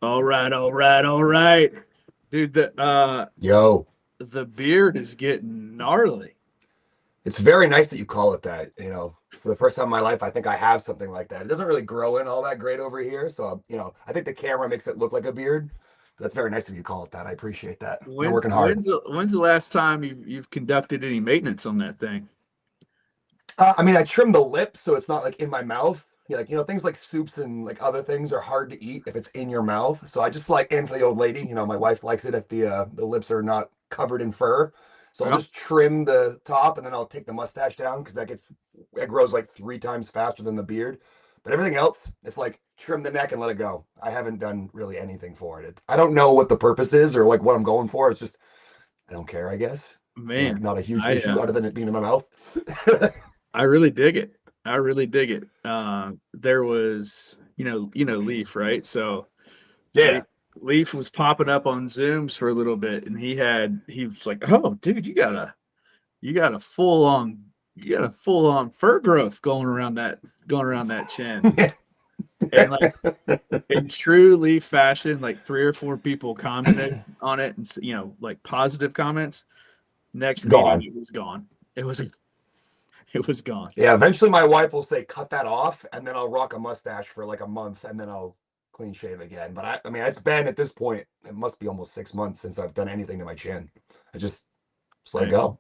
All right, all right, all right. Dude, Yo, the beard is getting gnarly. it's very nice that you call it that. For the first time in my life, I think I have something like that. It doesn't really grow in all that great over here. So, I think the camera makes it look like a beard. But that's very nice of you to call it that. I appreciate that. Been When's working hard. when's the, when's the last time you've conducted any maintenance on that thing? I trim the lips so it's not like in my mouth. Things like soups and like other things are hard to eat if it's in your mouth. So I just like, and for the old lady, my wife likes it if the lips are not covered in fur. So I'll Well, just trim the top and then I'll take the mustache down because it grows like 3 times faster than the beard. But everything else, it's like trim the neck and let it go. I haven't done really anything for it. I don't know what the purpose is or like what I'm going for. It's just I don't care, I guess. It's like man, not a huge I issue other than it being in my mouth. I really dig it. I really dig it. There was, Leaf, right? So Yeah. Leaf, Leaf was popping up on Zooms for a little bit, and he was like, "Oh, dude, you got a full on fur growth going around that chin." And like in true Leaf fashion, like three or four people commented on it, and like positive comments. Next meeting, Gone. it was gone. It was it was gone. Yeah, eventually my wife will say, cut that off, and then I'll rock a mustache for like a month, and then I'll clean shave again. But I mean, it's been at this point, it must be almost 6 months since I've done anything to my chin. I just let it Hey. go.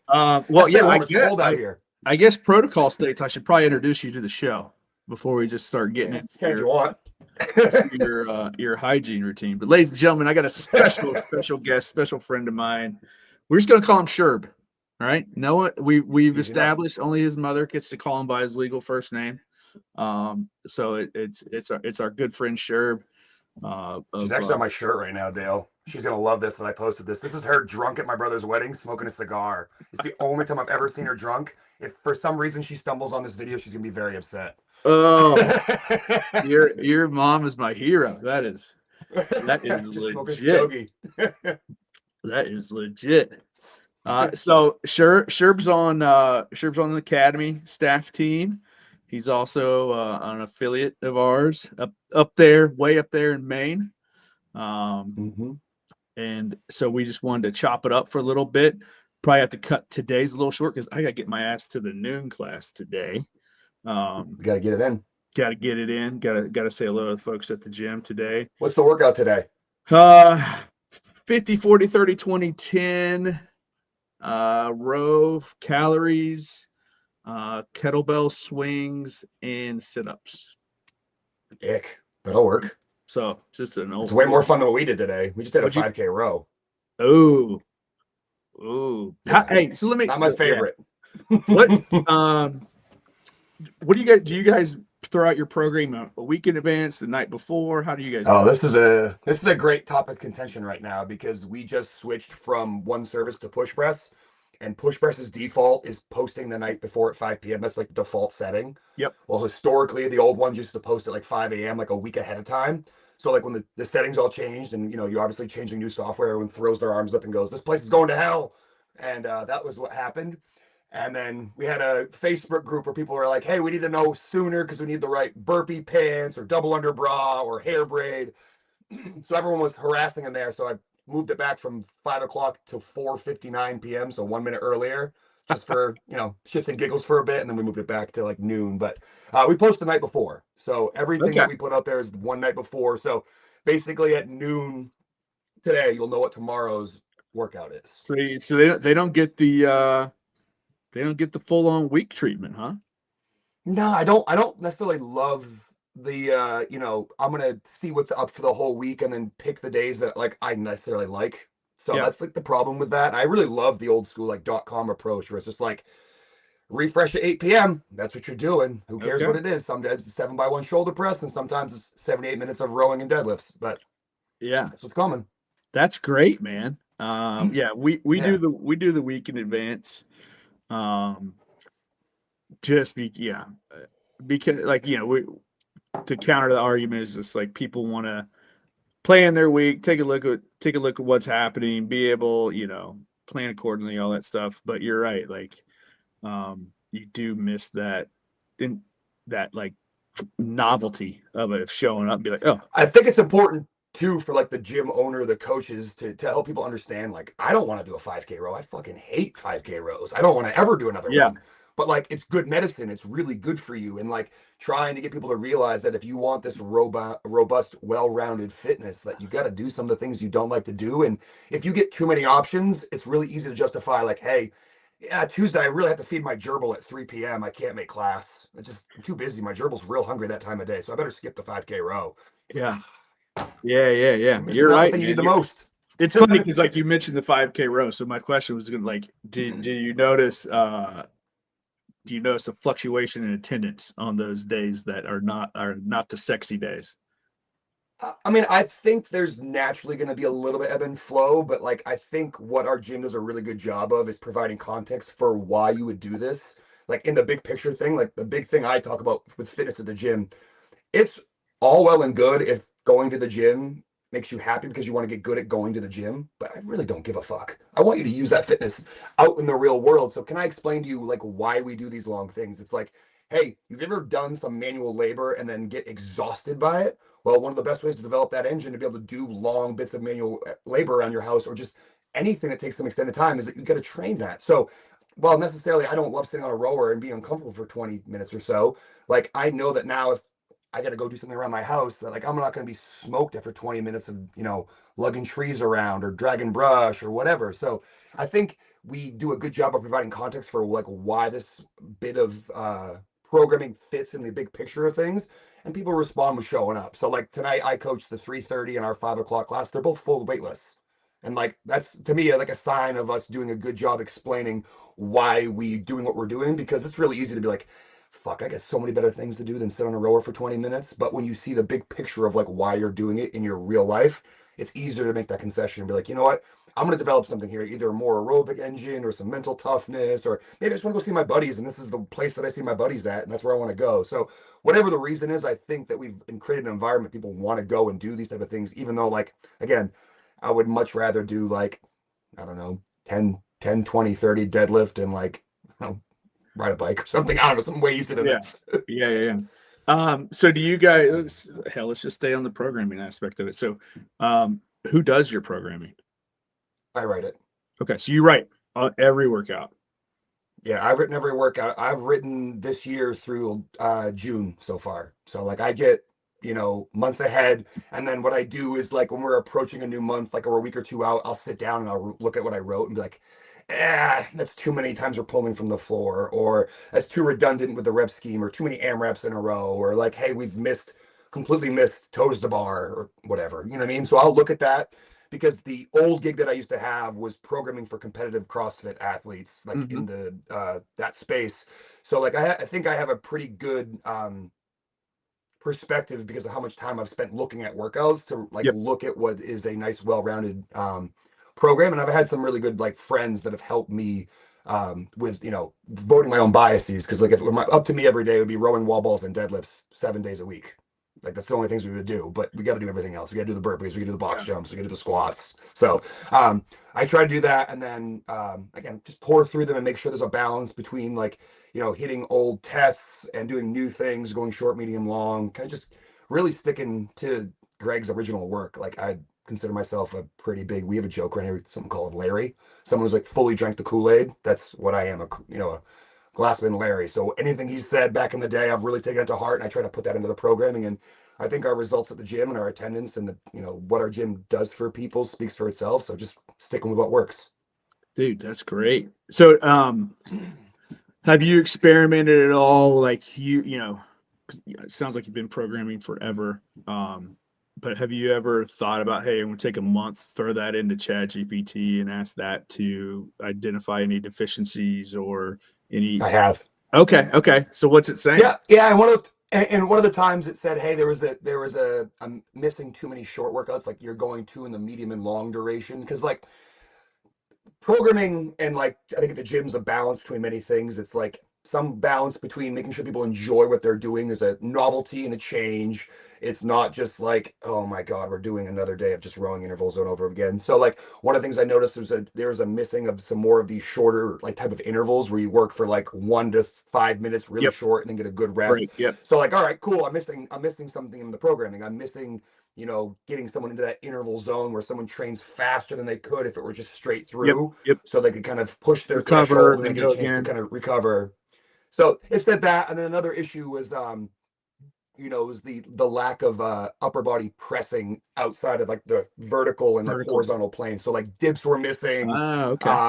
Well, Stay yeah, warm. It's cold out I here. I guess protocol states I should probably introduce you to the show before we just start getting Yeah, into can if you want. your hygiene routine. But ladies and gentlemen, I got a special guest, special friend of mine. We're just gonna call him Sherb. All right. No, we've Easy enough. established only his mother gets to call him by his legal first name. So it's our good friend Sherb. She's Of actually on my shirt right now, Dale. She's gonna love this that I posted this. This is her drunk at my brother's wedding, smoking a cigar. It's the only time I've ever seen her drunk. If for some reason she stumbles on this video, she's gonna be very upset. oh, your mom is my hero. That is Just smoking a legit. stogie. That is legit. So Sherb's on the academy staff team. He's also an affiliate of ours up there, way up there in Maine. Um, Mm-hmm. and so we just wanted to chop it up for a little bit. Probably have to cut today's a little short because I got to get my ass to the noon class today. Um, We got to get it in. got to get it in. Got to say hello to the folks at the gym today. What's the workout today? Uh, 50, 40, 30, 20, 10. Row calories, kettlebell swings, and sit-ups. Ick. That'll work. So just an It's old way more fun than what we did today. We just did a what'd you 5K row. oh Yeah. hey, so let me Not my yeah. favorite. What um what do you guys throw out your program a week in advance, the night before? How do you guys Oh, do it? this is a great topic of contention right now because we just switched from one service to push press, and push press's default is posting the night before at 5 p.m. That's like default setting. Yep. Well, historically, the old ones used to post at like 5 a.m., like a week ahead of time. So like when the settings all changed, and you're obviously changing new software, everyone throws their arms up and goes, "This place is going to hell," and that was what happened. And then we had a Facebook group where people were like, "Hey, we need to know sooner because we need the right burpee pants or double under bra or hair braid." So everyone was harassing in there. So I moved it back from 5 o'clock to 4:59 p.m. So 1 minute earlier, just for shits and giggles for a bit, and then we moved it back to like noon. But we post the night before, so everything Okay. that we put out there is one night before. So basically at noon today, you'll know what tomorrow's workout is. So they don't get the full on week treatment, huh? No, I don't necessarily love the I'm gonna see what's up for the whole week and then pick the days that like I necessarily like. So Yeah. that's like the problem with that. I really love the old school like .com approach where it's just like refresh at 8 p.m. That's what you're doing. Who cares Okay. what it is? Sometimes it's 7x1 shoulder press and sometimes it's 78 minutes of rowing and deadlifts, but Yeah. that's what's coming. That's great, man. Yeah, Yeah. we do the week in advance. Um, just be yeah, because like we to counter the argument is just like people want to plan their week, take a look at what's happening, be able plan accordingly, all that stuff. But you're right, like you do miss that in that like novelty of it, of showing up and be like, oh, I think it's important too for like the gym owner, the coaches to help people understand, like, I don't want to do a 5K row. I fucking hate 5K rows. I don't want to ever do another yeah, one. But like, it's good medicine. It's really good for you. And like trying to get people to realize that if you want this robust, well-rounded fitness, that you got to do some of the things you don't like to do. And if you get too many options, it's really easy to justify like, hey, yeah, Tuesday I really have to feed my gerbil at 3 p.m. I can't make class. I'm too busy. My gerbil's real hungry that time of day, so I better skip the 5K row. It's like, yeah, yeah. you're missing You're out the right, thing you man. need the most. It's funny because like you mentioned the 5K row. So my question was gonna like, did you notice do you notice a fluctuation in attendance on those days that are not the sexy days? I mean, I think there's naturally going to be a little bit ebb and flow, but like I think what our gym does a really good job of is providing context for why you would do this. Like in the big picture thing, like the big thing I talk about with fitness at the gym, it's all well and good if going to the gym makes you happy because you want to get good at going to the gym, but I really don't give a fuck. I want you to use that fitness out in the real world. So can I explain to you like why we do these long things? It's like, hey, you've ever done some manual labor and then get exhausted by it? Well, one of the best ways to develop that engine to be able to do long bits of manual labor around your house or just anything that takes some extended time is that you got to train that. So while necessarily I don't love sitting on a rower and being uncomfortable for 20 minutes or so, like I know that now if I got to go do something around my house that like I'm not going to be smoked after 20 minutes of, lugging trees around or dragging brush or whatever. So I think we do a good job of providing context for like why this bit of programming fits in the big picture of things, and people respond with showing up. So like tonight I coached the 3:30 and our 5 o'clock class. They're both full weightless. And like that's to me like a sign of us doing a good job explaining why we doing what we're doing, because it's really easy to be like, fuck, I got so many better things to do than sit on a rower for 20 minutes. But when you see the big picture of like why you're doing it in your real life, it's easier to make that concession and be like, you know what? I'm going to develop something here, either a more aerobic engine or some mental toughness, or maybe I just want to go see my buddies. And this is the place that I see my buddies at. And that's where I want to go. So whatever the reason is, I think that we've created an environment people want to go and do these type of things, even though like, again, I would much rather do like, I don't know, 10, 20, 30 deadlift and like, ride a bike or something. I don't know, something way easier than Yeah. this. Yeah. So do you guys, hell, let's just stay on the programming aspect of it. So, who does your programming? I write it. Okay. So you write every workout. Yeah, I've written every workout. I've written this year through June so far. So like I get, months ahead. And then what I do is like when we're approaching a new month, like or a week or two out, I'll sit down and I'll look at what I wrote and be like, that's too many times we're pulling from the floor, or that's too redundant with the rep scheme, or too many AMRAPs in a row, or like, hey, we've completely missed toes to bar, or whatever. You know what I mean? So I'll look at that because the old gig that I used to have was programming for competitive CrossFit athletes, like Mm-hmm. in the that space. So like I think I have a pretty good perspective because of how much time I've spent looking at workouts to like Yep. look at what is a nice, well-rounded program. And I've had some really good like friends that have helped me with voting my own biases, because like if it were up to me every day, it would be rowing wall balls and deadlifts 7 days a week. Like that's the only things we would do, but we got to do everything else. We got to do the burpees, we got to do the box Yeah. jumps, we got to do the squats. So I try to do that, and then again, just pour through them and make sure there's a balance between like hitting old tests and doing new things, going short, medium, long, kind of just really sticking to Greg's original work. Like I consider myself a pretty big. We have a joke right here, something called Larry. Someone who's like fully drank the Kool-Aid. That's what I am. A Glassman Larry. So anything he said back in the day, I've really taken it to heart, and I try to put that into the programming. And I think our results at the gym and our attendance and the what our gym does for people speaks for itself. So just sticking with what works. Dude, that's great. So, have you experimented at all? Like it sounds like you've been programming forever. But have you ever thought about, hey, I'm gonna take a month, throw that into ChatGPT and ask that to identify any deficiencies or any? I have. Okay. So what's it saying? Yeah. And one of the times it said, hey, I'm missing too many short workouts. Like you're going too in the medium and long duration, because like programming and like I think at the gym's a balance between many things. It's like some balance between making sure people enjoy what they're doing as a novelty and a change, It's not just like, oh my God, we're doing another day of just rowing intervals over and over again. So like one of the things I noticed was there's a missing of some more of these shorter like type of intervals where you work for like 1 to 5 minutes really Yep. short and then get a good Right. rest. Yep. So like, all right, cool. I'm missing something in the programming. I'm missing, getting someone into that interval zone where someone trains faster than they could if it were just straight Yep. through, Yep. so they could kind of push their Recover threshold and and then then get a go chance to again. kind of recover. So it's that, and then another issue was was the lack of upper body pressing outside of like the vertical and like Vertical. horizontal plane. So like dips were missing, Ah, okay.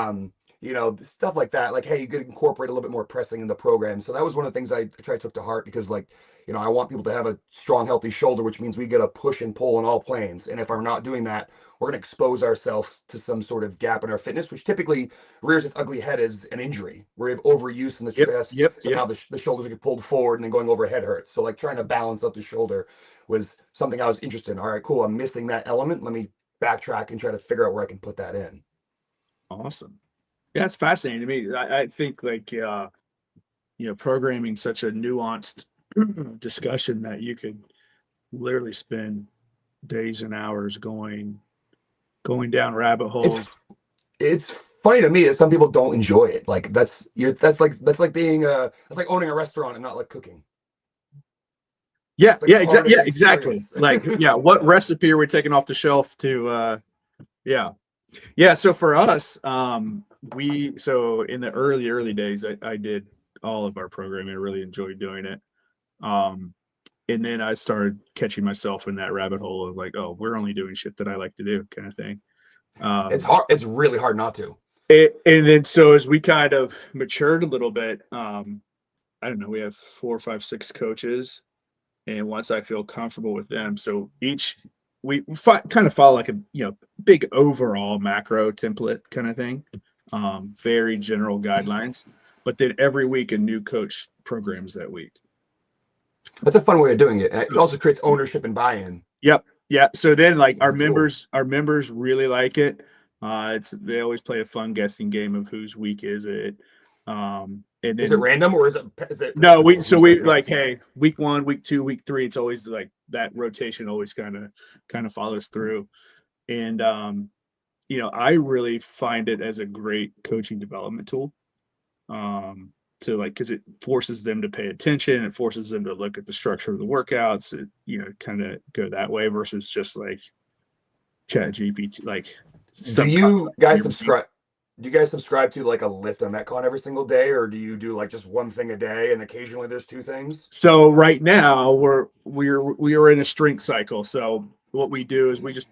stuff like that. Like, hey, you could incorporate a little bit more pressing in the program. So that was one of the things I took to heart, because like, I want people to have a strong, healthy shoulder, which means we get a push and pull on all planes. And if we're not doing that, we're going to expose ourselves to some sort of gap in our fitness, which typically rears its ugly head as an injury, where we have overuse in the Yep. chest. Yep. So Yep. now the shoulders get pulled forward and then going overhead hurts. So like trying to balance out the shoulder was something I was interested in. All right, cool. I'm missing that element. Let me backtrack and try to figure out where I can put that in. Awesome. Yeah, it's fascinating to me. I think like programming such a nuanced discussion that you could literally spend days and hours going down rabbit It's holes. it's funny to me that some people don't enjoy it. Like that's like being that's like owning a restaurant and not like cooking. Yeah, It's like yeah, part of yeah, the exactly. experience. Like, yeah, what recipe are we taking off the shelf to yeah. Yeah, so for us, so in the early days, I did all of our programming. I really enjoyed doing it. Um, and then I started catching myself in that rabbit hole of like, oh, we're only doing shit that I like to do, kind of thing. It's Um, hard. It's really hard not to. and then so as we kind of matured a little bit, I don't know, we have 4, 5, 6 coaches, and once I feel comfortable with them, so each kind of follow like a big overall macro template kind of thing, very general guidelines, but then every week a new coach programs that week. That's a fun way of doing it. And it So, also creates ownership and buy-in. yep, yeah. So then like our That's cool. members really like it. They always play a fun guessing game of whose week is it. And Is it then random or is it no, we predictable? so Who's going we to like, guess? hey, week 1, week 2, week 3, it's always like that rotation always kind of follows through. And I really find it as a great coaching development tool. To like, because it forces them to pay attention, it forces them to look at the structure of the workouts, kind of go that way versus just like chat GPT, like Do some you concept in guys your brain. subscribe? Do you guys subscribe to like a lift on Metcon every single day, or do you do like just one thing a day and occasionally there's two things? So right now we are in a strength cycle. So what we do is we just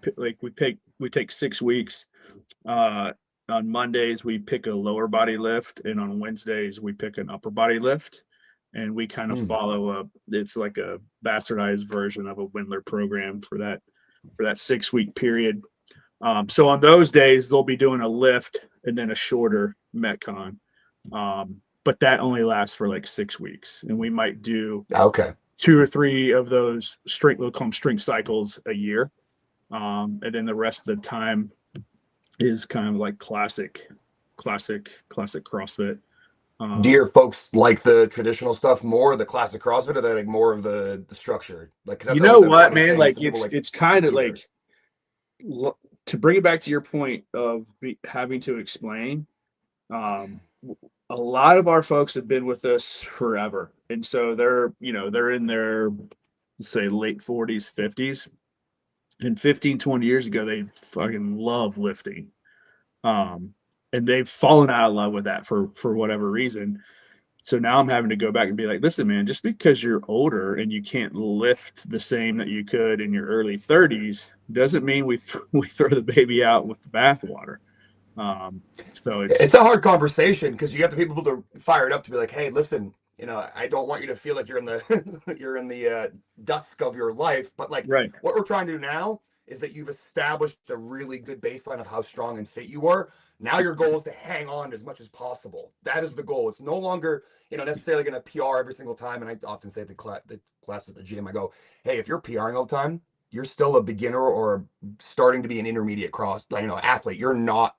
we take 6 weeks. Uh, on Mondays we pick a lower body lift, and on Wednesdays we pick an upper body lift, and we kind of Hmm. follow up. It's like a bastardized version of a Windler program for that 6 week period. So on those days they'll be doing a lift and then a shorter metcon. But that only lasts for like 6 weeks, and we might do Okay. 2 or 3 of those strength, we'll call them strength cycles a year. And then the rest of the time is kind of like classic CrossFit. Do Um, your folks like the traditional stuff more, the classic CrossFit, or they like more of the structure? Like, because you that's know always a what, funny man? thing. Like Some people like it's kind of either. like to bring it back to your point of having to explain. Um, a lot of our folks have been with us forever, and so they're in their, say, late 40s, 50s, and 15, 20 years ago they fucking love lifting. Um, and they've fallen out of love with that for whatever reason. So now I'm having to go back and be like, listen, man, just because you're older and you can't lift the same that you could in your early 30s doesn't mean we throw the baby out with the bathwater. Um, so It's it's a hard conversation because you have to be able to fire it up to be like, hey, listen, I don't want you to feel like you're in the you're in the dusk of your life, but like right. what we're trying to do now is that you've established a really good baseline of how strong and fit you are. Now your goal is to hang on as much as possible. That is the goal. It's no longer necessarily going to PR every single time. And I often say at the class at the gym, I go, hey, if you're PRing all the time, you're still a beginner or starting to be an intermediate athlete. You're not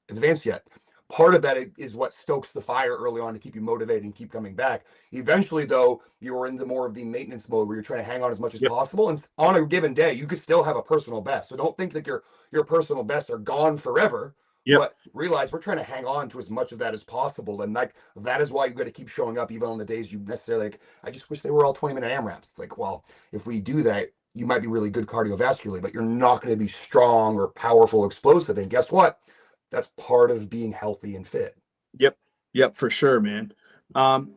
advanced yet. part of that is what stokes the fire early on to keep you motivated and keep coming back. Eventually, though, you're into more of the maintenance mode where you're trying to hang on as much as Yep. possible. And on a given day, you could still have a personal best. So don't think that your personal bests are gone forever. Yep. But realize we're trying to hang on to as much of that as possible. And like that is why you got to keep showing up even on the days you necessarily like, I just wish they were all 20-minute AMRAPs. It's like, well, if we do that, you might be really good cardiovascularly, but you're not going to be strong or powerful, explosive. And guess what? That's part of being healthy and fit. Yep, for sure, man.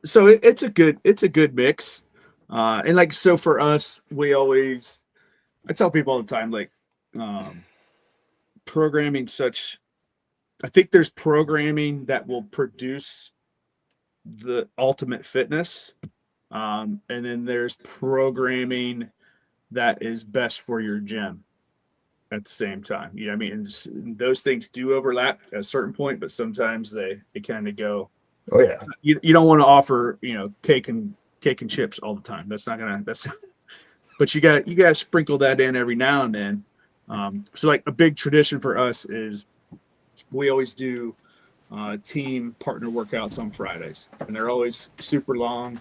So it's a good mix. And like, so for us, I tell people all the time, like, programming I think there's programming that will produce the ultimate fitness. And then there's programming that is best for your gym at the same time. You know what I mean? And those things do overlap at a certain point, but sometimes they kind of go. Oh yeah. You don't want to offer, cake and chips all the time. But you got to sprinkle that in every now and then. So like a big tradition for us is we always do team partner workouts on Fridays, and they're always super long,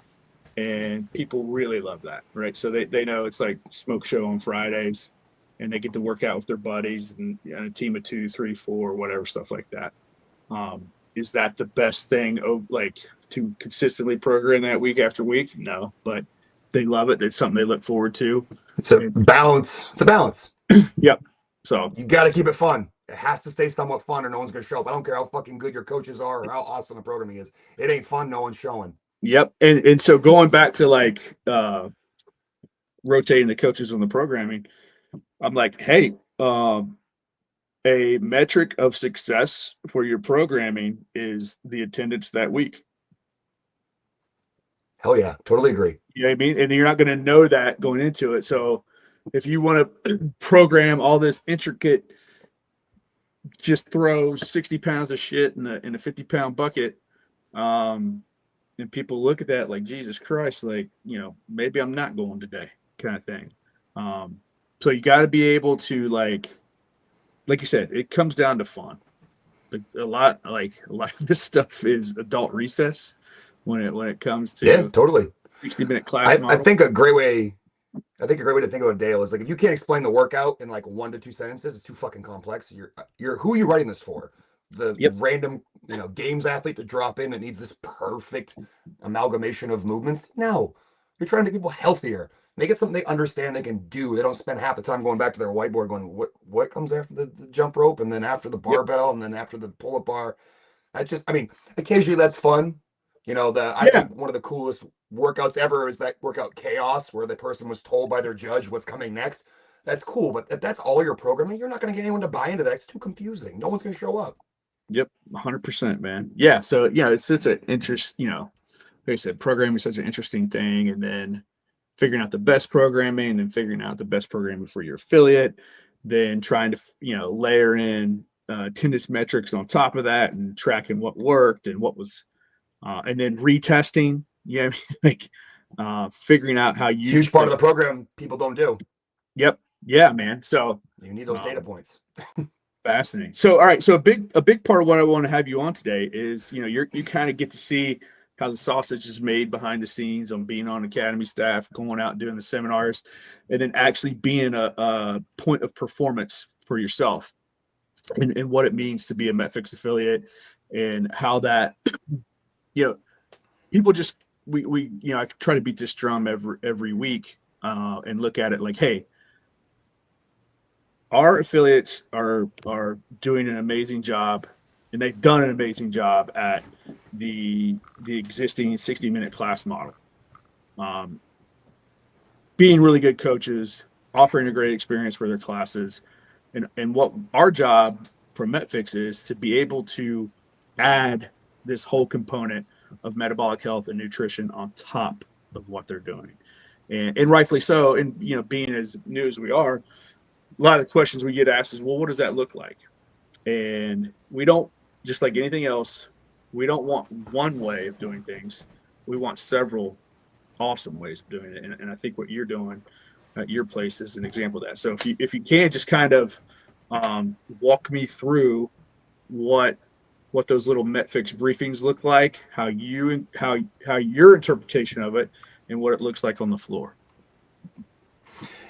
and people really love that, right? So they know it's like smoke show on Fridays, and they get to work out with their buddies and a team of 2, 3, 4, whatever, stuff like that. Is that the best thing, like, to consistently program that week after week? No, but they love it. It's something they look forward to. It's a balance. It's a balance. Yep. So you got to keep it fun. It has to stay somewhat fun or no one's going to show up. I don't care how fucking good your coaches are or how awesome the programming is. It ain't fun. No one's showing. Yep. And so going back to like rotating the coaches on the programming, I'm like, hey, a metric of success for your programming is the attendance that week. Hell yeah, totally agree. You know what I mean? And you're not going to know that going into it. So if you want to program all this intricate, just throw 60 pounds of shit in a 50-pound bucket, and people look at that like, Jesus Christ, like, maybe I'm not going today, kind of thing. So you got to be able to, like you said, it comes down to fun. A lot of this stuff is adult recess when it comes to totally 60-minute class model. I think a great way to think about it, Dale, is like if you can't explain the workout in like 1 to 2 sentences, it's too fucking complex. You're who are you writing this for? The random games athlete to drop in that needs this perfect amalgamation of movements? No, you're trying to make people healthier. Make it something they understand they can do. They don't spend half the time going back to their whiteboard going, what comes after the jump rope and then after the barbell and then after the pull-up bar. Occasionally that's fun. I think one of the coolest workouts ever is that workout chaos where the person was told by their judge what's coming next. That's cool, but if that's all your programming, you're not going to get anyone to buy into that. It's too confusing. No one's going to show up. Yep, 100%, man. Yeah, so it's an interest. Like I said, programming is such an interesting thing, and then figuring out the best programming, and then figuring out the best programming for your affiliate, then trying to layer in attendance metrics on top of that, and tracking what worked and what was. And then retesting, figuring out how you huge part of the program people don't do. Yep. Yeah, man. So you need those data points. Fascinating. So, all right. So a big part of what I want to have you on today is, you kind of get to see how the sausage is made behind the scenes on being on academy staff, going out and doing the seminars, and then actually being a point of performance for yourself and what it means to be a MetFix affiliate and how that, people just, I try to beat this drum every week and look at it like, hey, our affiliates are doing an amazing job, and they've done an amazing job at the existing 60-minute class model. Being really good coaches, offering a great experience for their classes, and what our job from MetFix is to be able to add this whole component of metabolic health and nutrition on top of what they're doing, and rightfully so. And being as new as we are, a lot of the questions we get asked is, well, what does that look like? And we don't, just like anything else, we don't want one way of doing things. We want several awesome ways of doing it. And I think what you're doing at your place is an example of that. So if you can just kind of walk me through what what those little MetFix briefings look like, how your interpretation of it, and what it looks like on the floor.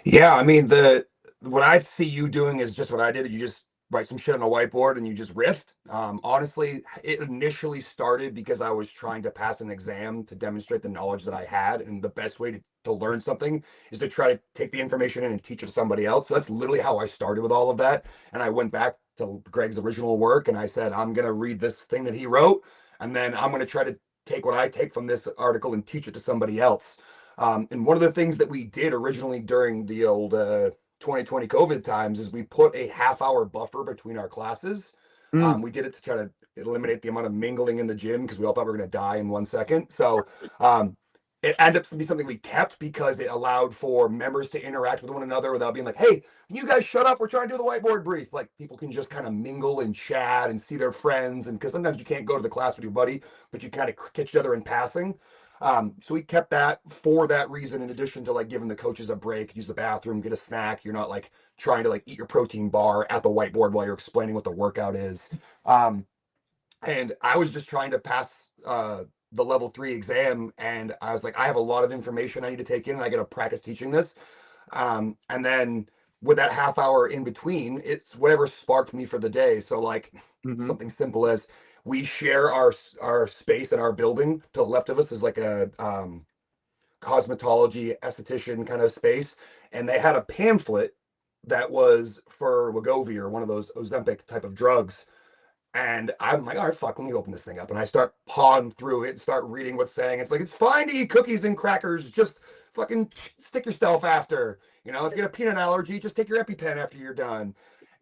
Yeah, I mean the what I see you doing is just what I did. You just write some shit on a whiteboard and you just riffed. Honestly, it initially started because I was trying to pass an exam to demonstrate the knowledge that I had, and the best way to learn something is to try to take the information in and teach it to somebody else. So that's literally how I started with all of that. And I went back to Greg's original work and I said, I'm gonna read this thing that he wrote, and then I'm gonna try to take what I take from this article and teach it to somebody else. And one of the things that we did originally during the old 2020 COVID times is we put a half-hour buffer between our classes. Mm. We did it to try to eliminate the amount of mingling in the gym because we all thought we were going to die in 1 second. So um, it ended up to be something we kept because it allowed for members to interact with one another without being like, hey, can you guys shut up? We're trying to do the whiteboard brief. Like people can just kind of mingle and chat and see their friends. And because sometimes you can't go to the class with your buddy, but you kind of catch each other in passing. So we kept that for that reason, in addition to like giving the coaches a break, use the bathroom, get a snack. You're not like trying to like eat your protein bar at the whiteboard while you're explaining what the workout is. Um, and I was just trying to pass the level 3 exam, and I was like, I have a lot of information I need to take in, and I got to practice teaching this. And then with that half hour in between, it's whatever sparked me for the day. So like Mm-hmm. something simple as we share our space in our building. To the left of us is like a cosmetology esthetician kind of space, and they had a pamphlet that was for Wegovy or one of those Ozempic type of drugs. And I'm like, all right, fuck, let me open this thing up. And I start pawing through it and start reading what's saying. It's like, it's fine to eat cookies and crackers. Just fucking stick yourself after. You know, if you get a peanut allergy, just take your EpiPen after you're done.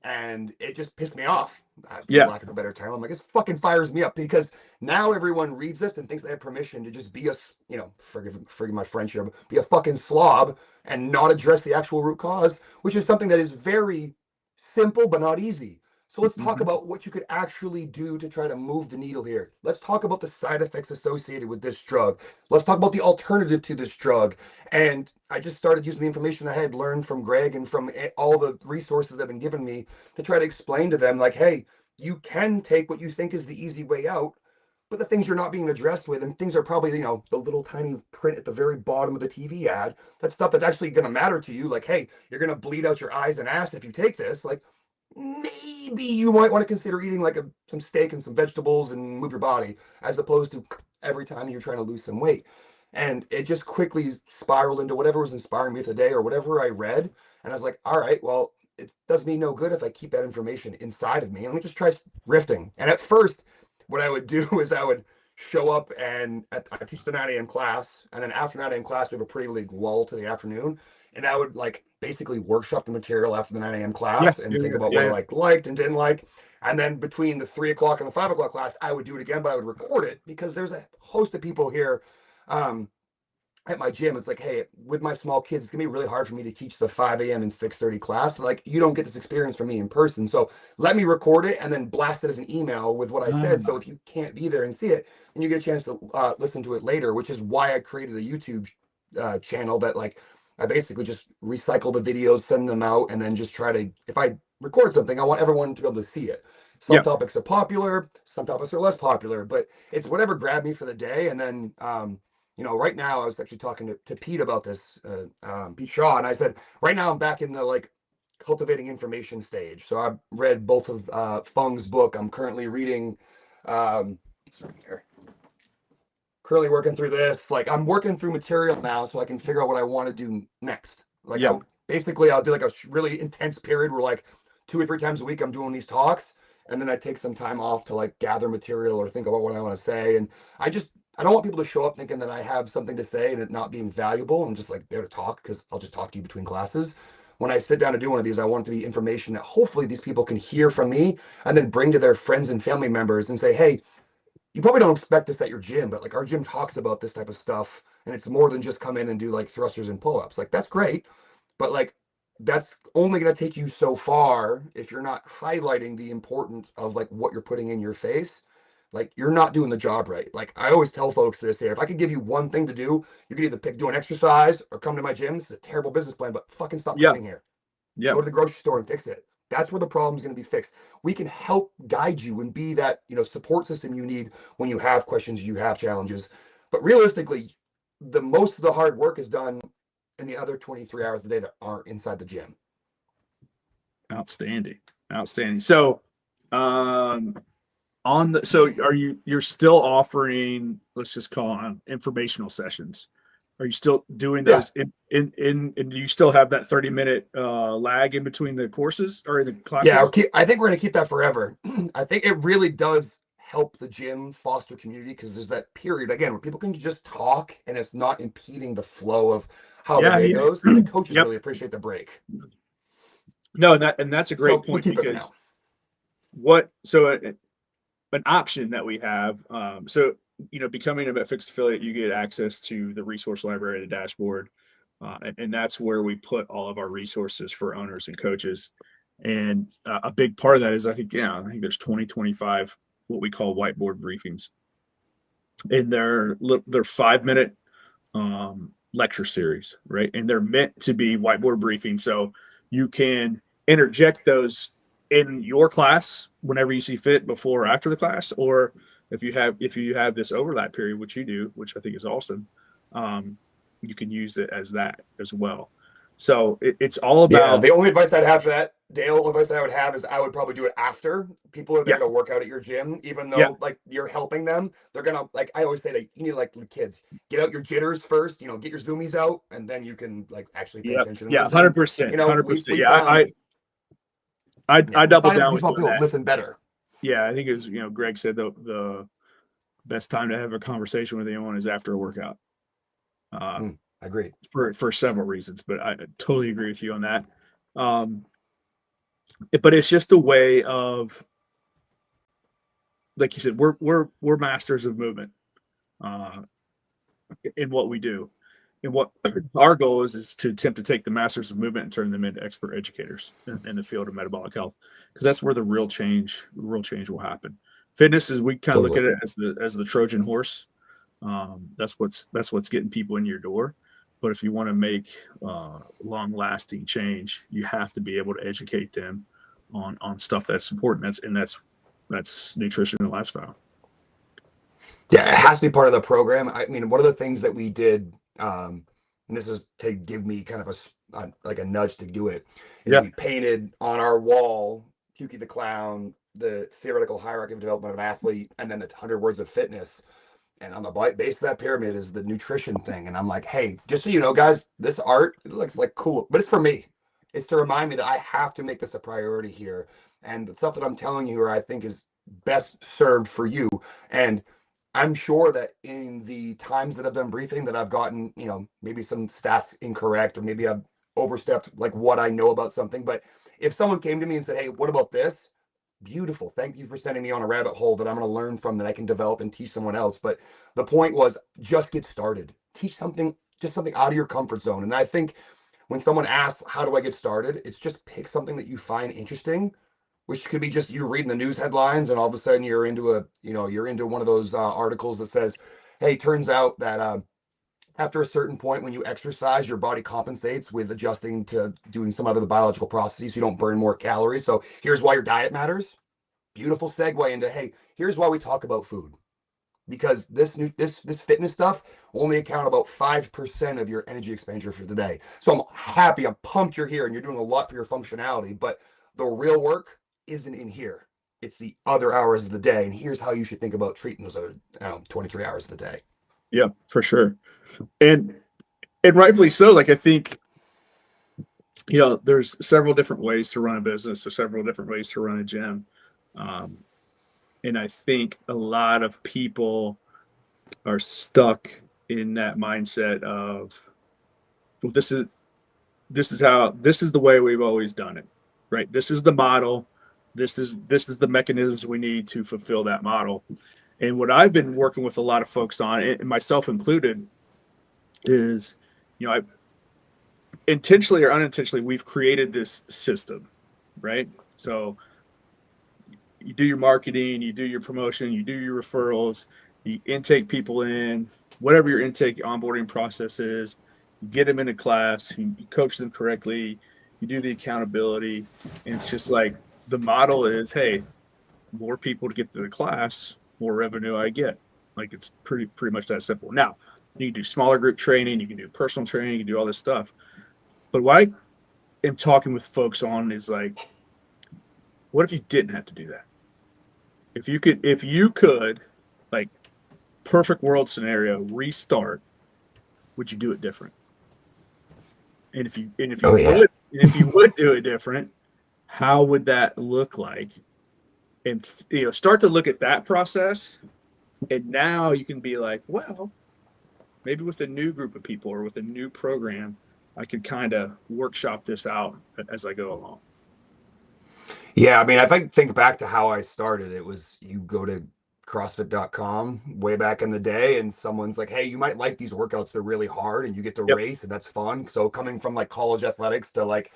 And it just pissed me off, for Yeah. lack of a better term. I'm like, this fucking fires me up because now everyone reads this and thinks they have permission to just be a, you know, forgive my French here, but be a fucking slob and not address the actual root cause, which is something that is very simple but not easy. So let's talk Mm-hmm. about what you could actually do to try to move the needle here. Let's talk about the side effects associated with this drug. Let's talk about the alternative to this drug. And I just started using the information I had learned from Greg and from all the resources that have been given me to try to explain to them, like, hey, you can take what you think is the easy way out, but the things you're not being addressed with, and things are probably, you know, the little tiny print at the very bottom of the TV ad, that stuff that's actually going to matter to you. Like, hey, you're going to bleed out your eyes and ass if you take this. Like, maybe you might want to consider eating like some steak and some vegetables and move your body, as opposed to every time you're trying to lose some weight. And it just quickly spiraled into whatever was inspiring me today or whatever I read. And I was like, all right, well, it does me no good if I keep that information inside of me. And let me just try rifting. And at first, what I would do is I would show up and I teach the 9 a.m. class. And then after 9 a.m. class, we have a pretty big lull to the afternoon. And I would like basically workshop the material after the 9 a.m. Yeah. class and Yeah. think about Yeah. what I Yeah. liked and didn't like. And then between the 3 o'clock and the 5 o'clock class, I would do it again, but I would record it because there's a host of people here um, at my gym. It's like, hey, with my small kids, it's gonna be really hard for me to teach the 5 a.m. and 6:30 class. Like, you don't get this experience from me in person. So let me record it and then blast it as an email with what I said. So Ah. if you can't be there and see it, and you get a chance to listen to it later, which is why I created a YouTube channel that like I basically just recycle the videos, send them out, and then just try to, if I record something, I want everyone to be able to see it. Some Yeah. topics are popular, some topics are less popular, but it's whatever grabbed me for the day. And then you know, right now I was actually talking to Pete about this, Pete Shaw, and I said, right now I'm back in the like cultivating information stage. So I've read both of Fung's book. I'm currently reading, it's right here. Currently working through this. Like I'm working through material now, so I can figure out what I want to do next. Like Yeah. I'll do like a really intense period where like 2 or 3 times a week I'm doing these talks, and then I take some time off to like gather material or think about what I want to say. And I don't want people to show up thinking that I have something to say and it not being valuable. I'm just like there to talk because I'll just talk to you between classes. When I sit down to do one of these, I want it to be information that hopefully these people can hear from me and then bring to their friends and family members and say, hey, you probably don't expect this at your gym, but like our gym talks about this type of stuff, and it's more than just come in and do like thrusters and pull-ups. Like that's great, but like that's only going to take you so far if you're not highlighting the importance of like what you're putting in your face. Like you're not doing the job right. Like I always tell folks this here, if I could give you one thing to do, you could either pick doing exercise or come to my gym. This is a terrible business plan, but fucking stop Yeah. coming here. Yeah. Go to the grocery store and fix it. That's where the problem is going to be fixed. We can help guide you and be that, support system you need when you have questions, you have challenges. But realistically, the most of the hard work is done in the other 23 hours of the day that aren't inside the gym. Outstanding. So, so you're still offering, let's just call them informational sessions. Are you still doing those in and do you still have that 30-minute lag in between the courses or in the classes? Yeah, I think we're going to keep that forever. I think it really does help the gym foster community because there's that period, again, where people can just talk and it's not impeding the flow of how the day goes. And the coaches really appreciate the break. No, and that's a great point because an option that we have, becoming a MetFix affiliate, you get access to the resource library, the dashboard, and that's where we put all of our resources for owners and coaches. And a big part of that is I think there's 25 what we call whiteboard briefings, and they're 5-minute lecture series, right? And they're meant to be whiteboard briefings, so you can interject those in your class whenever you see fit, before or after the class, or if you have this overlap period, which you do, which I think is awesome, you can use it as that as well. So it's all about. The only advice I'd have for that, Dale, only advice I would have is I would probably do it after people are there to work out at your gym, even though like you're helping them. They're gonna, like I always say, that you need, like the kids, get out your jitters first, get your zoomies out, and then you can like actually pay attention. Yeah, 100%. 100%. Yeah, I double down with people listen better. Yeah, I think it was, Greg said the best time to have a conversation with anyone is after a workout. Agreed. For several reasons, but I totally agree with you on that. But it's just a way of, like you said, we're masters of movement in what we do. And what our goal is to attempt to take the masters of movement and turn them into expert educators in the field of metabolic health, because that's where the real change will happen. Fitness is, we kind of look at it as the Trojan horse. That's what's getting people in your door. But if you want to make long lasting change, you have to be able to educate them on stuff that's important. That's nutrition and lifestyle. Yeah, it has to be part of the program. I mean, one of the things that we did, and this is to give me kind of a nudge to do it, is we painted on our wall Hukie the Clown, the theoretical hierarchy of development of an athlete, and then the 100 words of fitness. And on the base of that pyramid is the nutrition thing. And I'm like, hey, just so you know, guys, this art, it looks like cool, but it's for me. It's to remind me that I have to make this a priority here. And the stuff that I'm telling you here, I think is best served for you. And I'm sure that in the times that I've done briefing that I've gotten, maybe some stats incorrect, or maybe I've overstepped like what I know about something. But if someone came to me and said, hey, what about this? Beautiful. Thank you for sending me on a rabbit hole that I'm going to learn from, that I can develop and teach someone else. But the point was, just get started. Teach something, just something out of your comfort zone. And I think when someone asks, how do I get started? It's just pick something that you find interesting, which could be just you reading the news headlines and all of a sudden you're into one of those articles that says, hey, turns out that after a certain point, when you exercise, your body compensates with adjusting to doing some other biological processes. You don't burn more calories. So here's why your diet matters. Beautiful segue into, hey, here's why we talk about food. Because this fitness stuff will only account about 5% of your energy expenditure for the day. So I'm happy, I'm pumped you're here and you're doing a lot for your functionality, but the real work isn't in here. It's the other hours of the day. And here's how you should think about treating those other 23 hours of the day. Yeah, for sure. And rightfully so. Like, I think, there's several different ways to run a business, or several different ways to run a gym. And I think a lot of people are stuck in that mindset of, well, this is the way we've always done it, right? This is the model. This is the mechanisms we need to fulfill that model. And what I've been working with a lot of folks on, and myself included, is, I intentionally or unintentionally, we've created this system, right? So you do your marketing, you do your promotion, you do your referrals, you intake people in, whatever your intake onboarding process is, you get them into class, you coach them correctly, you do the accountability, and it's just like the model is, hey, more people to get to the class, more revenue I get. Like it's pretty much that simple. Now you can do smaller group training, you can do personal training, you can do all this stuff. But what I am talking with folks on is like, what if you didn't have to do that? If you could, like perfect world scenario, restart, would you do it different? And if Oh you yeah. would and if you would do it different, how would that look like? And start to look at that process. And now you can be like, well, maybe with a new group of people or with a new program, I can kind of workshop this out as I go along. Yeah, I mean, if I think back to how I started, it was you go to CrossFit.com way back in the day, and someone's like, hey, you might like these workouts. They're really hard and you get to Yep. race, and that's fun. So coming from like college athletics to like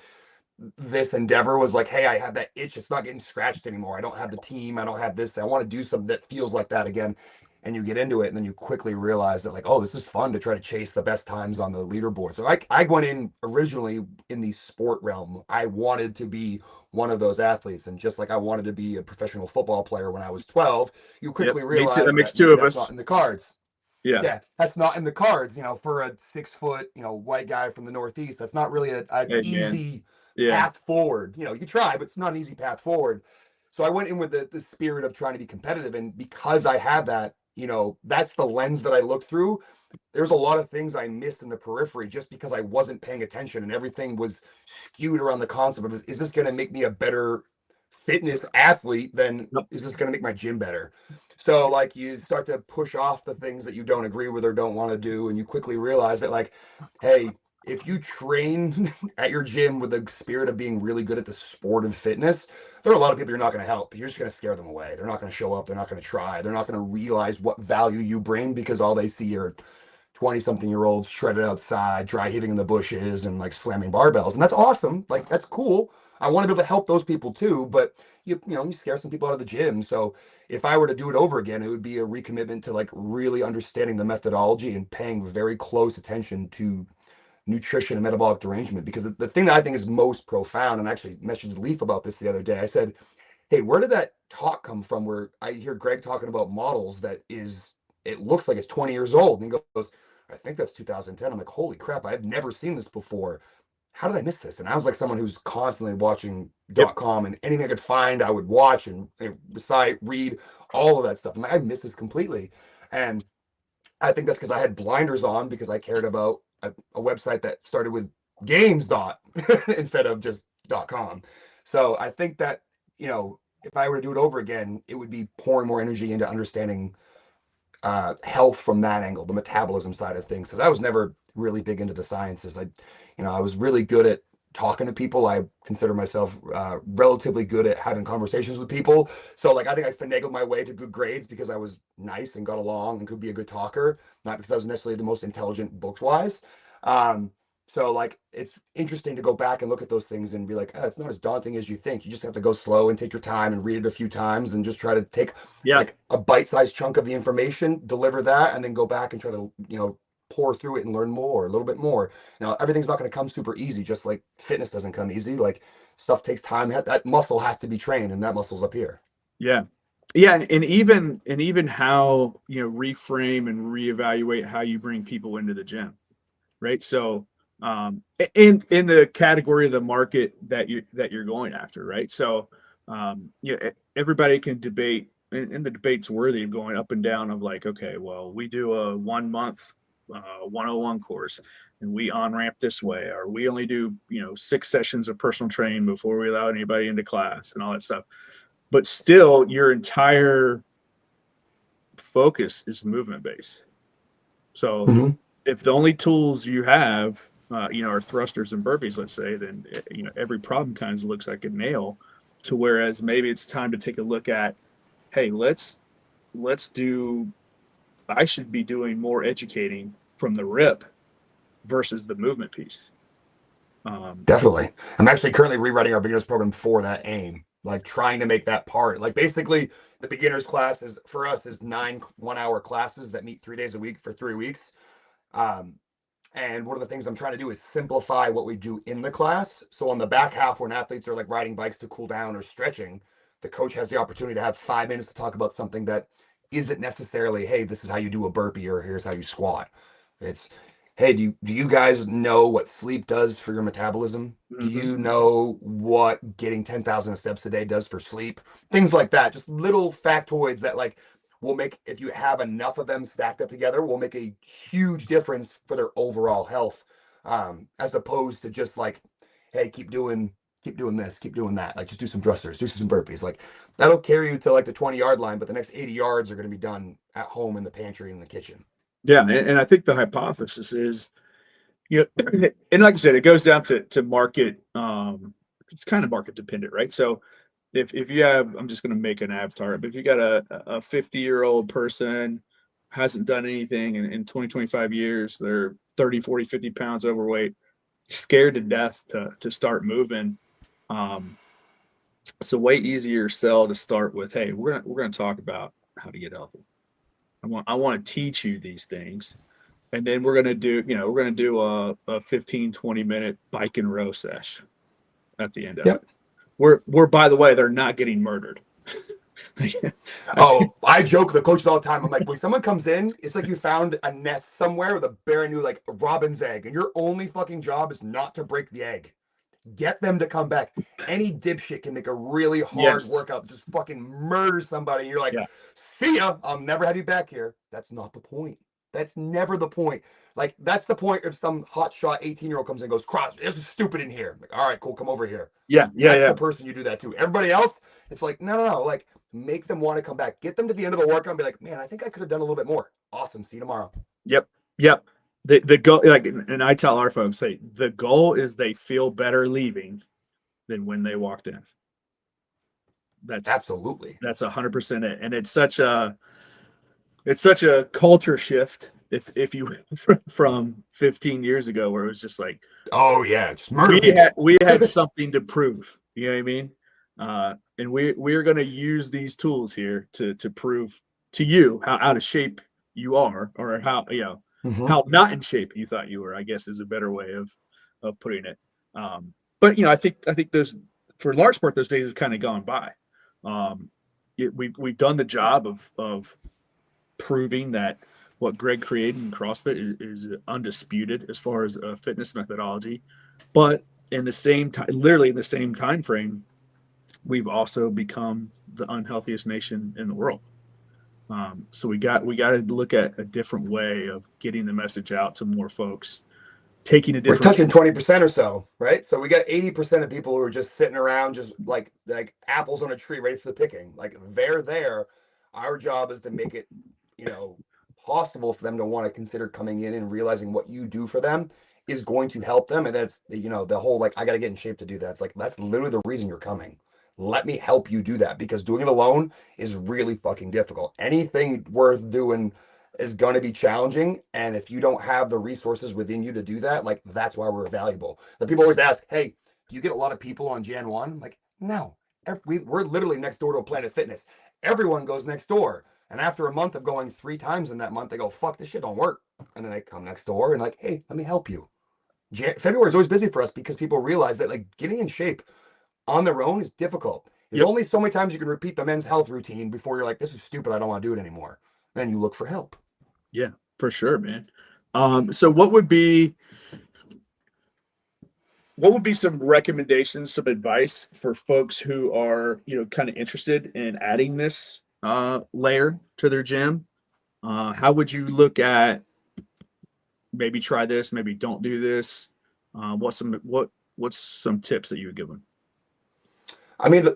this endeavor was like, hey, I have that itch. It's not getting scratched anymore. I don't have the team. I don't have this. I want to do something that feels like that again. And you get into it, and then you quickly realize that, like, oh, this is fun to try to chase the best times on the leaderboard. So I went in originally in the sport realm. I wanted to be one of those athletes. And just like I wanted to be a professional football player when I was 12, you Yep. quickly Me too. That realize makes that two maybe of that's not us. in the cards. Yeah. Yeah, that's not in the cards, for a 6 foot, white guy from the Northeast. That's not really an Hey, man. easy Yeah. path forward. You try, but it's not an easy path forward. So I went in with the spirit of trying to be competitive. And because I had that, that's the lens that I looked through. There's a lot of things I missed in the periphery just because I wasn't paying attention, and everything was skewed around the concept of, is this going to make me a better fitness athlete? Then Yep. is this going to make my gym better? So like you start to push off the things that you don't agree with or don't want to do, and you quickly realize that, like, hey, if you train at your gym with the spirit of being really good at the sport of fitness, there are a lot of people you're not going to help. You're just going to scare them away. They're not going to show up. They're not going to try. They're not going to realize what value you bring, because all they see are 20-something-year-olds shredded outside, dry heaving in the bushes, and like slamming barbells. And that's awesome. Like, that's cool. I want to be able to help those people too, but you scare some people out of the gym. So if I were to do it over again, it would be a recommitment to like really understanding the methodology and paying very close attention to nutrition and metabolic derangement. Because the thing that I think is most profound, and I actually messaged Leaf about this the other day, I said, hey, where did that talk come from where I hear Greg talking about models that it looks like it's 20 years old? And he goes, I think that's 2010. I'm like, holy crap, I've never seen this before. How did I miss this? And I was like someone who's constantly watching Yep. .com, and anything I could find, I would watch and recite, read, all of that stuff. I'm like, I missed this completely. And I think that's because I had blinders on, because I cared about a website that started with games dot instead of just .com. So I think that, if I were to do it over again, it would be pouring more energy into understanding health from that angle, the metabolism side of things. Because I was never really big into the sciences. I was really good at talking to people. I consider myself relatively good at having conversations with people. So like, I think I finagled my way to good grades because I was nice and got along and could be a good talker, not because I was necessarily the most intelligent books wise. Um, so like, it's interesting to go back and look at those things and be like, it's not as daunting as you think. You just have to go slow and take your time and read it a few times and just try to take Yeah. like a bite-sized chunk of the information, deliver that, and then go back and try to, pour through it and learn more, a little bit more. Now, everything's not going to come super easy, just like fitness doesn't come easy. Like, stuff takes time. That muscle has to be trained, and that muscle's up here. Yeah. Yeah. And even how, reframe and reevaluate how you bring people into the gym. Right. So in the category of the market that you're going after, right? So everybody can debate, and the debate's worthy of going up and down of like, okay, well, we do a 1 month 101 course and we on ramp this way, or we only do 6 sessions of personal training before we allow anybody into class and all that stuff. But still, your entire focus is movement based. So Mm-hmm. if the only tools you have, are thrusters and burpees, let's say, then every problem kind of looks like a nail. To whereas maybe it's time to take a look at, hey, let's do. I should be doing more educating from the rip versus the movement piece. Um, Definitely. I'm actually currently rewriting our beginners program for that aim, like trying to make that part. Like, basically, the beginners class is for us is 9 1-hour classes that meet 3 days a week for 3 weeks. Um, And one of the things I'm trying to do is simplify what we do in the class. So on the back half, when athletes are like riding bikes to cool down or stretching, the coach has the opportunity to have 5 minutes to talk about something that isn't necessarily, hey, this is how you do a burpee or here's how you squat. It's, hey, do you guys know what sleep does for your metabolism? Do Mm-hmm. you know what getting 10,000 steps a day does for sleep? Things like that. Just little factoids that like will make, if you have enough of them stacked up together, will make a huge difference for their overall health. As opposed to just like, hey, keep doing this, keep doing that. Like just do some thrusters, do some burpees. Like that'll carry you to like the 20-yard line, but the next 80 yards are going to be done at home in the pantry in the kitchen. Yeah, and I think the hypothesis is, and like I said, it goes down to market. It's kind of market dependent, right? So if you have, I'm just going to make an avatar, but if you got a 50-year-old person hasn't done anything in 20, 25 years, they're 30, 40, 50 pounds overweight, scared to death to start moving. It's a way easier sell to start with, hey, we're gonna talk about how to get healthy. I want to teach you these things. And then we're gonna do a 15, 20-minute bike and row sesh at the end of Yep. it. We're by the way, they're not getting murdered. Oh, I joke with the coaches all the time. I'm like, when someone comes in, it's like you found a nest somewhere with a brand new like robin's egg, and your only fucking job is not to break the egg. Get them to come back. Any dipshit can make a really hard Yes. workout, just fucking murder somebody. And you're like, Yeah. see ya. I'll never have you back here. That's not the point. That's never the point. Like, that's the point if some hotshot 18-year-old comes in and goes, Cross, this is stupid in here. Like, all right, cool, come over here. Yeah. Yeah. That's Yeah. the person you do that to. Everybody else, it's like, no. Like, make them want to come back. Get them to the end of the workout and be like, man, I think I could have done a little bit more. Awesome. See you tomorrow. Yep. Yep. The goal, like, and I tell our folks, hey, the goal is they feel better leaving than when they walked in. That's Absolutely. that's 100% it. And it's such a culture shift if you from 15 years ago where it was just like Oh, yeah. Just murder we had people. we had something to prove. You know what I mean? And we're going to use these tools here to prove to you how out of shape you are, or how Mm-hmm. how not in shape you thought you were, I guess, is a better way of putting it. But I think those, for large part, those days have kind of gone by. We've done the job of proving that what Greg created in CrossFit is undisputed as far as a fitness methodology. But in the same time, literally in the same time frame, we've also become the unhealthiest nation in the world. So we got to look at a different way of getting the message out to more folks, taking a We're different. touching 20% or so, right? So we got 80% of people who are just sitting around, just like apples on a tree, ready for the picking. Like they're there. Our job is to make it, possible for them to want to consider coming in and realizing what you do for them is going to help them. And that's, the whole like, I got to get in shape to do that. It's like, that's literally the reason you're coming. Let me help you do that, because doing it alone is really fucking difficult. Anything worth doing is going to be challenging. And if you don't have the resources within you to do that, like that's why we're valuable. The people always ask, hey, do you get a lot of people on Jan 1? Like, no. We're literally next door to a Planet Fitness. Everyone goes next door. And after a month of going 3 times in that month, they go, fuck, this shit don't work. And then they come next door and like, hey, let me help you. February is always busy for us because people realize that like getting in shape on their own is difficult. There's Yep. only so many times you can repeat the men's health routine before you're like, this is stupid. I don't want to do it anymore. Then you look for help. Yeah, for sure, man. So what would be some recommendations, some advice for folks who are, kind of interested in adding this layer to their gym? How would you look at, maybe try this, maybe don't do this? What's some tips that you would give them? I mean,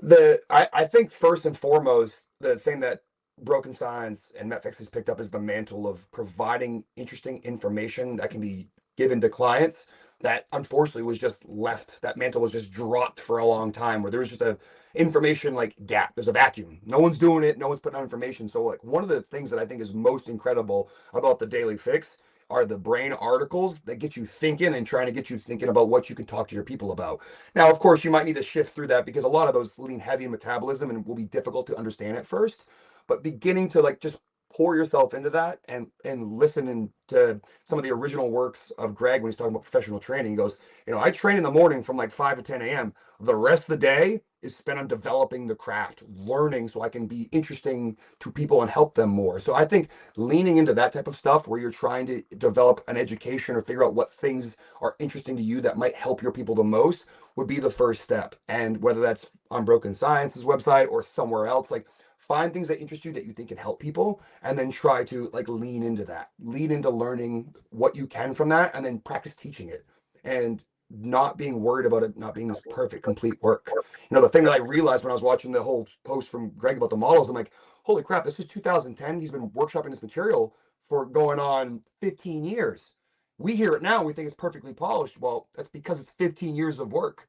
I think first and foremost, the thing that Broken Science and MetFix has picked up is the mantle of providing interesting information that can be given to clients that unfortunately was just left. That mantle was just dropped for a long time, where there was just a information like gap. There's a vacuum. No one's doing it. No one's putting out information. So like one of the things that I think is most incredible about the Daily Fix are the brain articles that get you thinking and trying to get you thinking about what you can talk to your people about. Now, of course, you might need to shift through that because a lot of those lean heavy in metabolism and will be difficult to understand at first. But beginning to like just pour yourself into that and listen to some of the original works of Greg when he's talking about professional training. He goes, I train in the morning from like 5 to 10 a.m. The rest of the day is spent on developing the craft, learning so I can be interesting to people and help them more. So I think leaning into that type of stuff where you're trying to develop an education or figure out what things are interesting to you that might help your people the most would be the first step. And whether that's on Broken Science's website or somewhere else, like find things that interest you that you think can help people, and then try to like lean into that, lean into learning what you can from that, and then practice teaching it and not being worried about it not being this perfect complete work. The thing that I realized when I was watching the whole post from Greg about the models, I'm like, holy crap, this is 2010. He's been workshopping this material for going on 15 years. We hear it now, we think it's perfectly polished. Well, that's because it's 15 years of work.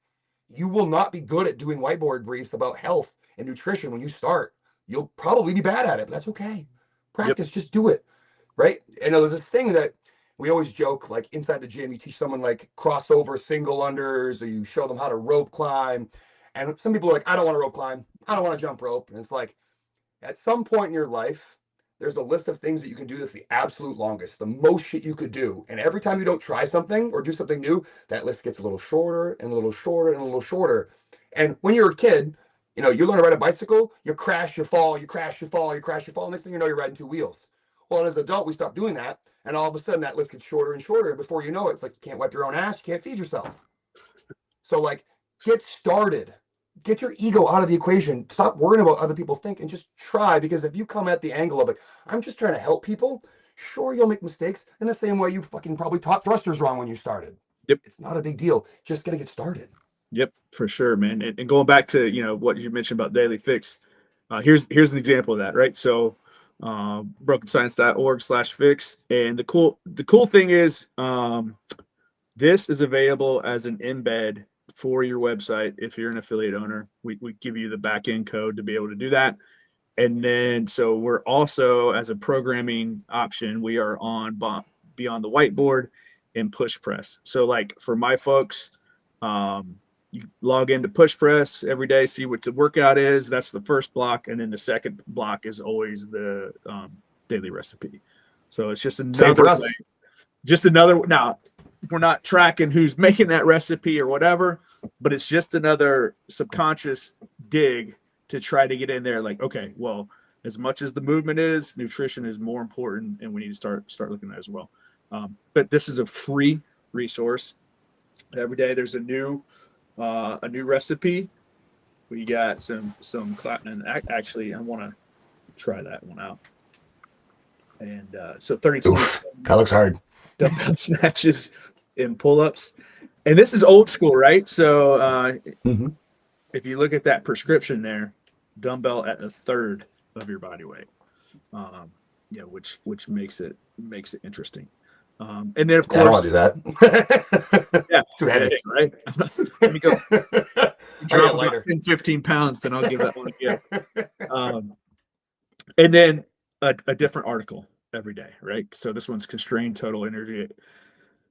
You will not be good at doing whiteboard briefs about health and nutrition when you start. You'll probably be bad at it, but that's okay. Practice, just do it, right? There's this thing that we always joke, like inside the gym, you teach someone like crossover single unders, or you show them how to rope climb. And some people are like, I don't want to rope climb. I don't want to jump rope. And it's like, at some point in your life, there's a list of things that you can do that's the absolute longest, the most shit you could do. And every time you don't try something or do something new, that list gets a little shorter and a little shorter and a little shorter. And when you're a kid, you learn to ride a bicycle, you crash, you fall, you crash, you fall, you crash, you fall. Next thing you know, you're riding two wheels. Well, as an adult, we stop doing that. And all of a sudden that list gets shorter and shorter. And before you know it, it's like you can't wipe your own ass, you can't feed yourself. So like, get started. Get your ego out of the equation. Stop worrying about what other people think and just try. Because if you come at the angle of like, I'm just trying to help people, sure, you'll make mistakes in the same way you fucking probably taught thrusters wrong when you started. Yep. It's not a big deal. Just gonna get started. Yep, for sure, man. And going back to what you mentioned about Daily Fix, here's an example of that, right? So brokenscience.org/fix. And the cool thing is this is available as an embed for your website. If you're an affiliate owner, we give you the back end code to be able to do that. And then so we're also, as a programming option, we are on Beyond the Whiteboard and Push Press. So like for my folks, you log into Push Press every day, see what the workout is. That's the first block. And then the second block is always the daily recipe. So it's just another way. Now, we're not tracking who's making that recipe or whatever, but it's just another subconscious dig to try to get in there. Like, okay, well, as much as the movement is, nutrition is more important, and we need to start looking at it as well. But this is a free resource. Every day there's a new recipe. We got some and actually I want to try that one out. And so 32 that looks hard. Dumbbell snatches and pull-ups. And this is old school, right? So if you look at that prescription there, dumbbell at a third of your body weight. Which makes it interesting. And then of course, I don't want to do that. Yeah, too heavy, right? Let me go drop about 10, 15 pounds, then I'll give that one a gift. And then a different article every day, right? So this one's constrained total energy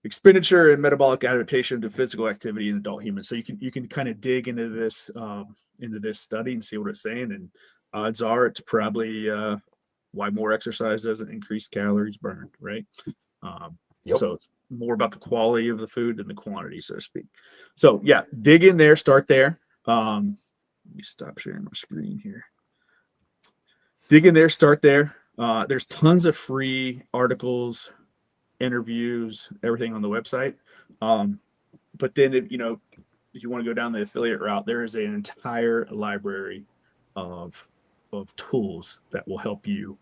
expenditure and metabolic adaptation to physical activity in adult humans. So you can kind of dig into this study and see what it's saying. And odds are it's probably why more exercise doesn't increase calories burned, right? So it's more about the quality of the food than the quantity, so to speak. So yeah, dig in there, start there. Let me stop sharing my screen here. Dig in there, start there. There's tons of free articles, interviews, everything on the website. But then if you want to go down the affiliate route, there is an entire library of tools that will help you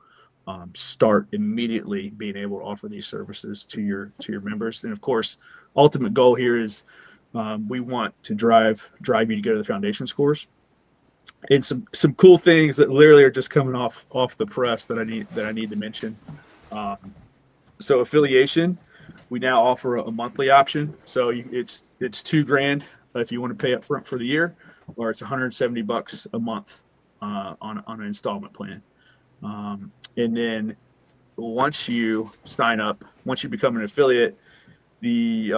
start immediately being able to offer these services to your members. And of course, ultimate goal here is we want to drive you to go to the foundations course. And some cool things that literally are just coming off the press that I need to mention. So affiliation, we now offer a monthly option. So it's $2,000 if you want to pay up front for the year, or it's $170 a month on an installment plan. And then once you sign up, once you become an affiliate, the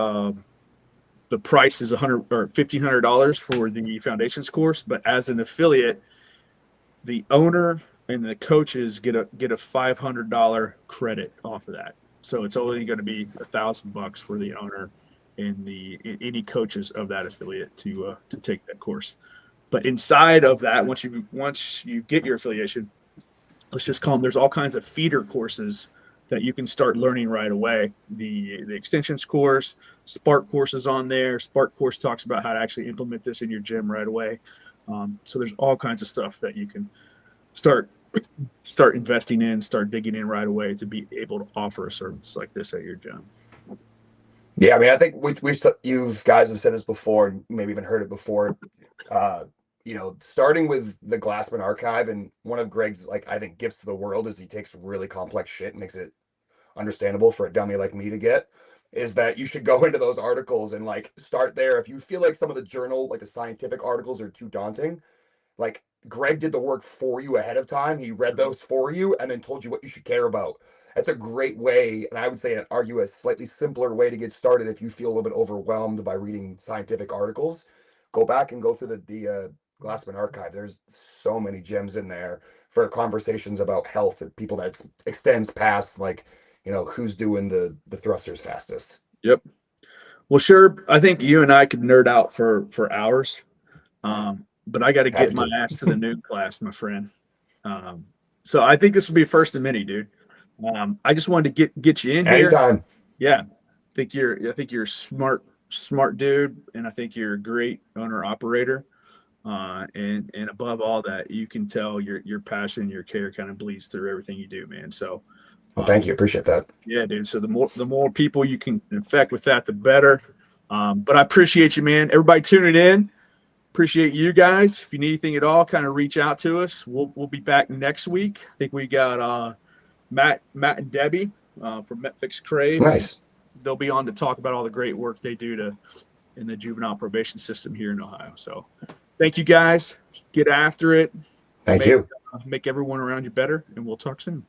price is $1,500 for the foundations course. But as an affiliate, the owner and the coaches get a $500 credit off of that. So it's only going to be $1,000 for the owner and any coaches of that affiliate to take that course. But inside of that, once you get your affiliation, let's just call them. There's all kinds of feeder courses that you can start learning right away. The extensions course, Spark courses on there. Spark course talks about how to actually implement this in your gym right away. So there's all kinds of stuff that you can start investing in, start digging in right away to be able to offer a service like this at your gym. Yeah, I mean, I think you guys have said this before, and maybe even heard it before. Starting with the Glassman archive, and one of Greg's, like, I think, gifts to the world is he takes really complex shit and makes it understandable for a dummy like me to get, is that you should go into those articles and like start there. If you feel like some of the journal, like the scientific articles, are too daunting, like Greg did the work for you ahead of time. He read those for you and then told you what you should care about. That's a great way, and I would say and argue a slightly simpler way to get started if you feel a little bit overwhelmed by reading scientific articles. Go back and go through the Glassman archive. There's so many gems in there for conversations about health and people that extends past like, who's doing the thrusters fastest. Yep. Well, sure. I think you and I could nerd out for hours. But I got to get my ass to the noon class, my friend. So I think this will be first of many, dude. I just wanted to get you in here. Anytime. Yeah. I think you're a smart dude, and I think you're a great owner operator. And above all that, you can tell your passion, your care kind of bleeds through everything you do, man. So well, thank you. Appreciate that. Yeah, dude. So the more people you can infect with that, the better. But I appreciate you, man. Everybody tuning in. Appreciate you guys. If you need anything at all, kind of reach out to us. We'll be back next week. I think we got Matt and Debbie from MetFix Crave. Nice. They'll be on to talk about all the great work they do in the juvenile probation system here in Ohio. So thank you guys. Get after it. Thank you. Make everyone around you better, and we'll talk soon.